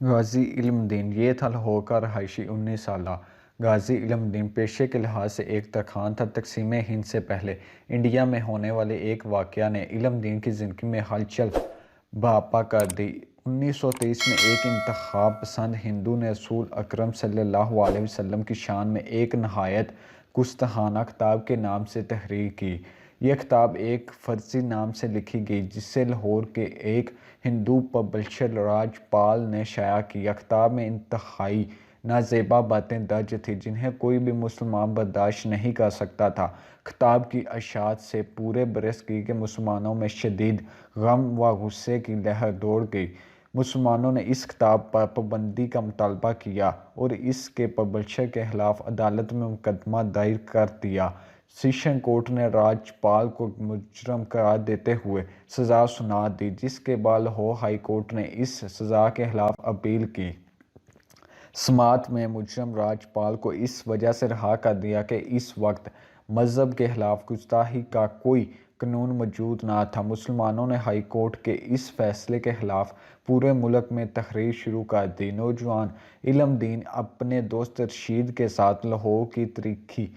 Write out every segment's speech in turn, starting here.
غازی علم دین یہ تھا لاہور کا رہائشی 19 سالہ غازی علم دین پیشے کے لحاظ سے ایک ترخان تھا۔ تقسیم ہند سے پہلے انڈیا میں ہونے والے ایک واقعہ نے علم دین کی زندگی میں ہلچل برپا کر دی۔ 1923 میں ایک انتخاب پسند ہندو نے رسول اکرم صلی اللہ علیہ وسلم کی شان میں ایک نہایت گستاخانہ کتاب کے نام سے تحریر کی۔ یہ کتاب ایک فرضی نام سے لکھی گئی جسے لاہور کے ایک ہندو پبلشر راج پال نے شائع کیا۔ کتاب میں انتہائی نازیبا باتیں درج تھیں جنہیں کوئی بھی مسلمان برداشت نہیں کر سکتا تھا۔ کتاب کی اشاعت سے پورے برصغیر کے مسلمانوں میں شدید غم و غصے کی لہر دوڑ گئی۔ مسلمانوں نے اس کتاب پر پابندی کا مطالبہ کیا اور اس کے پبلشر کے خلاف عدالت میں مقدمہ دائر کر دیا۔ سیشن کورٹ نے راج پال کو مجرم قرار دیتے ہوئے سزا سنا دی، جس کے بعد لاہور ہائی کورٹ نے اس سزا کے خلاف اپیل کی۔ سماعت میں مجرم راج پال کو اس وجہ سے رہا کر دیا کہ اس وقت مذہب کے خلاف گستاخی کا کوئی قانون موجود نہ تھا۔ مسلمانوں نے ہائی کورٹ کے اس فیصلے کے خلاف پورے ملک میں تحریک شروع کر دی۔ نوجوان علم دین اپنے دوست رشید کے ساتھ لاہور کی تاریخی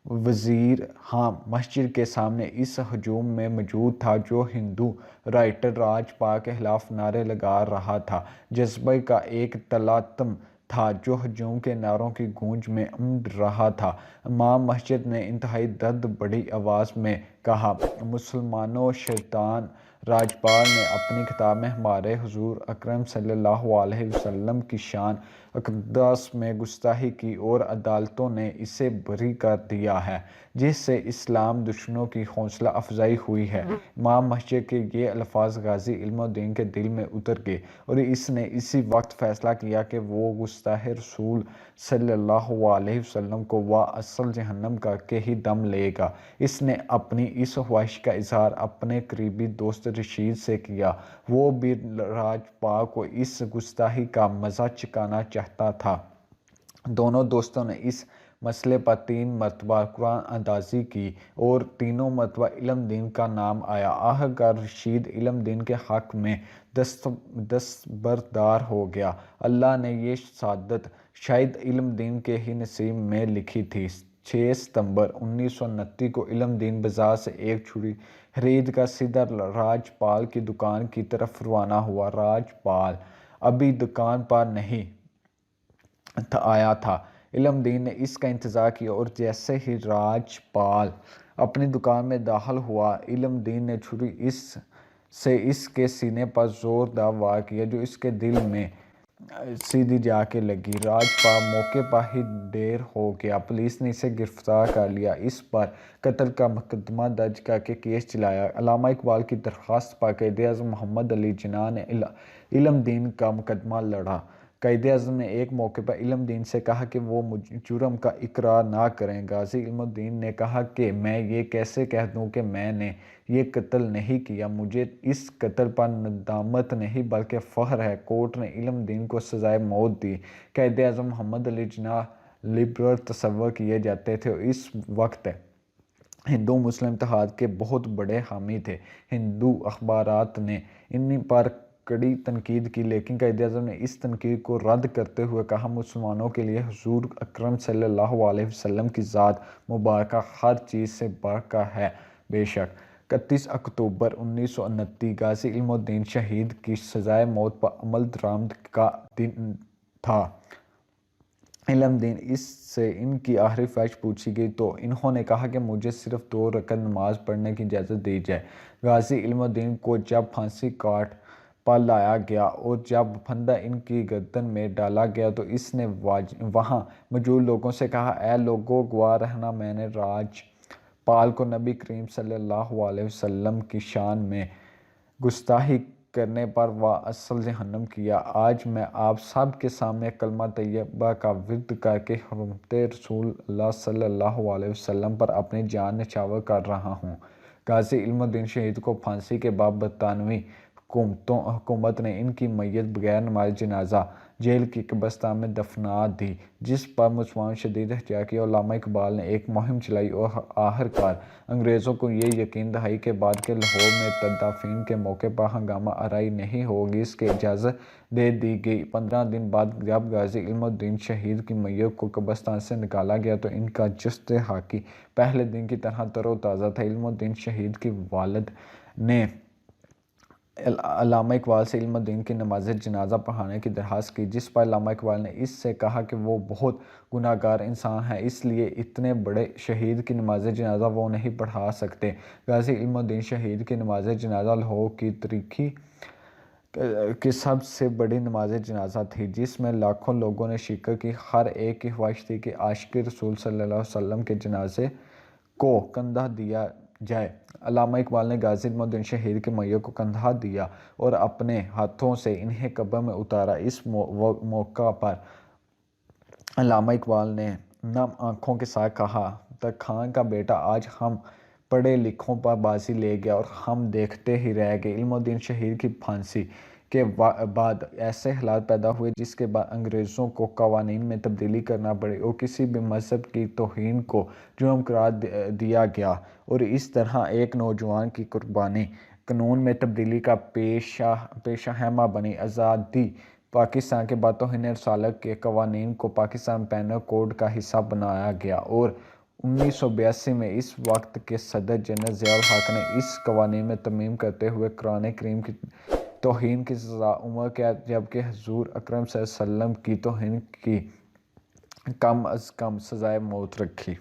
وزیر خان مسجد کے سامنے اس ہجوم میں موجود تھا جو ہندو رائٹر راج پال کے خلاف نعرے لگا رہا تھا۔ جذبے کا ایک تلاطم تھا جو ہجوم کے نعروں کی گونج میں امڈ رہا تھا۔ امام مسجد نے انتہائی درد بھری آواز میں کہا، مسلمانوں، شیطان راج پال نے اپنی کتاب میں ہمارے حضور اکرم صلی اللہ علیہ وسلم کی شان اقدس میں گستاخی کی اور عدالتوں نے اسے بری کر دیا ہے، جس سے اسلام دشمنوں کی حوصلہ افزائی ہوئی ہے۔ امام مسجد کے یہ الفاظ غازی علم دین کے دل میں اتر گئے اور اس نے اسی وقت فیصلہ کیا کہ وہ گستاخ رسول صلی اللہ علیہ وسلم کو اصل جہنم کر کے ہی دم لے گا۔ اس نے اپنی اس خواہش کا اظہار اپنے قریبی دوست رشید سے کیا۔ وہ بھی راج پال کو اس گستاخی کا مزہ چکھانا چاہتا تھا۔ دونوں دوستوں نے اس مسئلے پر 3 مرتبہ قرآن اندازی کی اور تینوں مرتبہ علم دین کا نام آیا۔ آخرکار رشید علم دین کے حق میں دستبردار ہو گیا۔ اللہ نے یہ سعادت شاید علم دین کے ہی نصیب میں لکھی تھی۔ 6 ستمبر 1929 کو علم دین بازار سے ایک چھری خرید کر سیدھا راج پال کی دکان کی طرف روانہ ہوا۔ راج پال ابھی دکان پر نہیں آیا تھا۔ علم دین نے اس کا انتظار کیا اور جیسے ہی راج پال اپنی دکان میں داخل ہوا، علم دین نے چھری سے اس کے سینے پر زوردار وار کیا جو اس کے دل میں سیدھی جا کے لگی۔ راج پال موقع پر ہی ڈھیر ہو گیا۔ پولیس نے اسے گرفتار کر لیا، اس پر قتل کا مقدمہ درج کر کے کیس چلایا۔ علامہ اقبال کی درخواست پر قائد-اعظم محمد علی جناح نے علم دین کا مقدمہ لڑا۔ قائد-اعظم نے ایک موقع پر علم دین سے کہا کہ وہ جرم کا اقرار نہ کریں۔ غازی علم دین نے کہا کہ میں یہ کیسے کہہ دوں کہ میں نے یہ قتل نہیں کیا، مجھے اس قتل پر ندامت نہیں بلکہ فخر ہے۔ کورٹ نے علم دین کو سزائے موت دی۔ قائد-اعظم محمد علی جناح لبرل تصور کیے جاتے تھے اور اس وقت ہندو مسلم اتحاد کے بہت بڑے حامی تھے۔ ہندو اخبارات نے ان پر کڑی تنقید کی، لیکن قائد-اعظم نے اس تنقید کو رد کرتے ہوئے کہا، مسلمانوں کے لیے حضور اکرم صلی اللہ علیہ وسلم کی ذات مبارکہ ہر چیز سے بڑھ کر ہے۔ بے شک 31 اکتوبر 1929 غازی علم دین شہید کی سزائے موت پر عمل درآمد کا دن تھا۔ علم دین سے ان کی آخری خواہش پوچھی گئی تو انہوں نے کہا کہ مجھے صرف 2 رکعت نماز پڑھنے کی اجازت دی جائے۔ غازی علم دین کو جب پھانسی کاٹ پر لایا گیا اور جب پھندا ان کی گردن میں ڈالا گیا تو اس نے وہاں موجود لوگوں سے کہا، اے لوگو، گواہ رہنا، میں نے راج پال کو نبی کریم صلی اللہ علیہ وسلم کی شان میں گستاخی کرنے پر اصل جہنم کیا۔ آج میں آپ سب کے سامنے کلمہ طیبہ کا ورد کر کے حرمت رسول اللہ صلی اللہ علیہ وسلم پر اپنی جان نچھاور کر رہا ہوں۔ غازی علم دین شہید کو پھانسی کے بعد برطانوی حکومت نے ان کی میت بغیر نماز جنازہ جیل کی قبرستان میں دفنا دی، جس پر مسلمان شدید احتجاج کیا۔ علامہ اقبال نے ایک مہم چلائی اور آخرکار انگریزوں کو یہ یقین دہائی کے بعد کہ لاہور میں تدفین کے موقع پر ہنگامہ آرائی نہیں ہوگی، اس کی اجازت دے دی گئی۔ 15 دن بعد جب غازی علم الدین شہید کی میت کو قبرستان سے نکالا گیا تو ان کا جسد حقیقی پہلے دن کی طرح تر و تازہ تھا۔ علم الدین شہید کی والد نے علامہ اقبال سے علم الدین کی نماز جنازہ پڑھانے کی درخواست کی، جس پر علامہ اقبال نے اس سے کہا کہ وہ بہت گناہ گار انسان ہے، اس لیے اتنے بڑے شہید کی نماز جنازہ وہ نہیں پڑھا سکتے۔ غازی علم الدین شہید کی نماز جنازہ لاہور کی تاریخ کی سب سے بڑی نماز جنازہ تھی، جس میں لاکھوں لوگوں نے شرکت کی۔ ہر ایک کی خواہش تھی کہ عاشق رسول صلی اللہ علیہ وسلم کے جنازے کو کندھا دیا جائے۔ علامہ اقبال نے غازی علم الدین شہید کی میت کو کندھا دیا اور اپنے ہاتھوں سے انہیں قبر میں اتارا۔ اس موقع پر علامہ اقبال نے نم آنکھوں کے ساتھ کہا، ترکھان کا بیٹا آج ہم پڑھے لکھوں پر بازی لے گیا اور ہم دیکھتے ہی رہ گئے۔ علم الدین شہید کی پھانسی کے بعد ایسے حالات پیدا ہوئے جس کے بعد انگریزوں کو قوانین میں تبدیلی کرنا پڑی اور کسی بھی مذہب کی توہین کو جرم قرار دیا گیا، اور اس طرح ایک نوجوان کی قربانی قانون میں تبدیلی کا پیشہ خیمہ بنی۔ آزادی پاکستان کے بعد توہین رسالت کے قوانین کو پاکستان پینل کوڈ کا حصہ بنایا گیا اور 1982 میں اس وقت کے صدر جنرل ضیاء الحق نے اس قوانین میں ترمیم کرتے ہوئے قرآن کریم کی توہین کی سزا عمر قید جبکہ حضور اکرم صلی اللہ علیہ وسلم کی توہین کی کم از کم سزائے موت رکھی۔